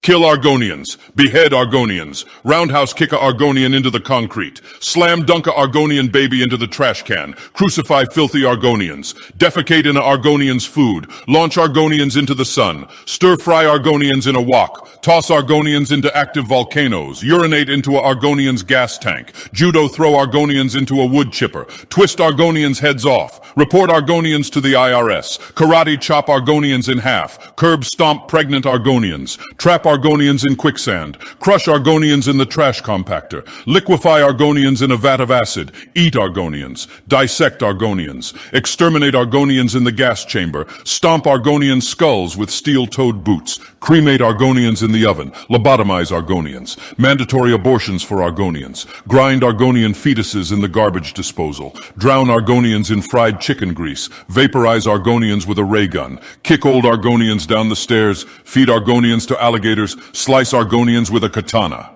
Kill Argonians. Behead Argonians. Roundhouse kick a Argonian into the concrete. Slam dunk a Argonian baby into the trash can. Crucify filthy Argonians. Defecate in a Argonian's food. Launch Argonians into the sun. Stir fry Argonians in a wok. Toss Argonians into active volcanoes. Urinate into a Argonian's gas tank. Judo throw Argonians into a wood chipper. Twist Argonians' heads off. Report Argonians to the IRS. Karate chop Argonians in half. Curb stomp pregnant Argonians. Trap Argonians in quicksand. Crush Argonians in the trash compactor. Liquefy Argonians in a vat of acid. Eat Argonians. Dissect Argonians. Exterminate Argonians in the gas chamber. Stomp Argonian skulls with steel-toed boots. Cremate Argonians in the oven. Lobotomize Argonians. Mandatory abortions for Argonians. Grind Argonian fetuses in the garbage disposal. Drown Argonians in fried chicken grease. Vaporize Argonians with a ray gun. Kick old Argonians down the stairs. Feed Argonians to alligators. Slice Argonians with a katana.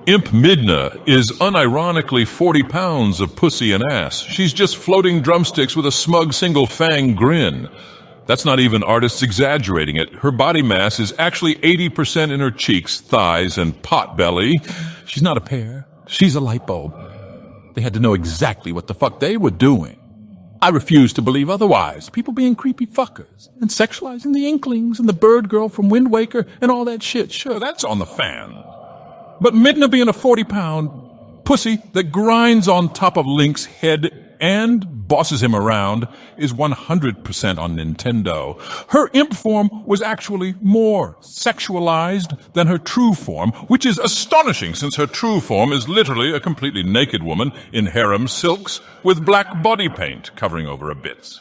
Imp Midna is unironically 40 pounds of pussy and ass. She's just floating drumsticks with a smug single-fang grin. That's not even artists exaggerating it. Her body mass is actually 80% in her cheeks, thighs, and pot belly. She's not a pear. She's a light bulb. They had to know exactly what the fuck they were doing. I refuse to believe otherwise. People being creepy fuckers and sexualizing the Inklings and the bird girl from Wind Waker and all that shit. Sure, that's on the fan. But Midna being a 40-pound pussy that grinds on top of Link's head and bosses him around is 100% on Nintendo. Her imp form was actually more sexualized than her true form, which is astonishing since her true form is literally a completely naked woman in harem silks with black body paint covering over her bits.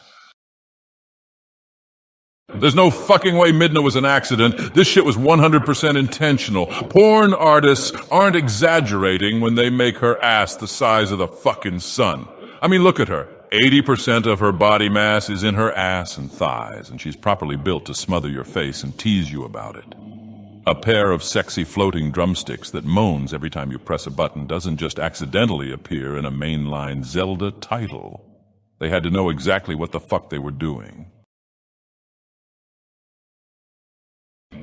There's no fucking way Midna was an accident. This shit was 100% intentional. Porn artists aren't exaggerating when they make her ass the size of the fucking sun. I mean, look at her. 80% of her body mass is in her ass and thighs, and she's properly built to smother your face and tease you about it. A pair of sexy floating drumsticks that moans every time you press a button doesn't just accidentally appear in a mainline Zelda title. They had to know exactly what the fuck they were doing.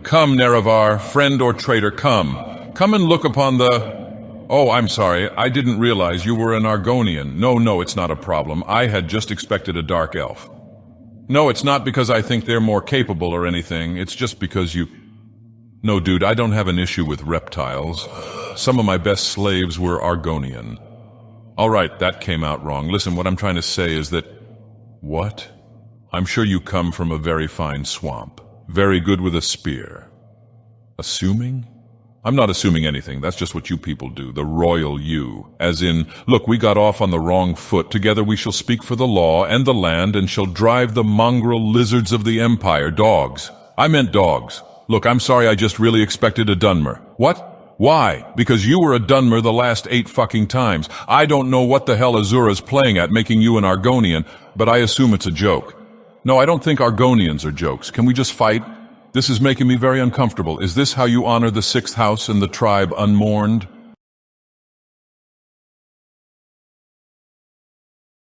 Come, Nerevar, friend or traitor, come. Come and look upon the... Oh, I'm sorry. I didn't realize you were an Argonian. No, it's not a problem. I had just expected a dark elf. No, it's not because I think they're more capable or anything. It's just because you... No, dude, I don't have an issue with reptiles. Some of my best slaves were Argonian. All right, that came out wrong. Listen, what I'm trying to say is that... What? I'm sure you come from a very fine swamp. Very good with a spear. Assuming? I'm not assuming anything. That's just what you people do, the royal you. As in, look, we got off on the wrong foot. Together we shall speak for the law and the land and shall drive the mongrel lizards of the empire. Dogs. I meant dogs. Look, I'm sorry, I just really expected a Dunmer. What? Why? Because you were a Dunmer the last 8 fucking times. I don't know what the hell Azura's playing at making you an Argonian, but I assume it's a joke. No, I don't think Argonians are jokes. Can we just fight? This is making me very uncomfortable. Is this how you honor the 6th house and the tribe unmourned?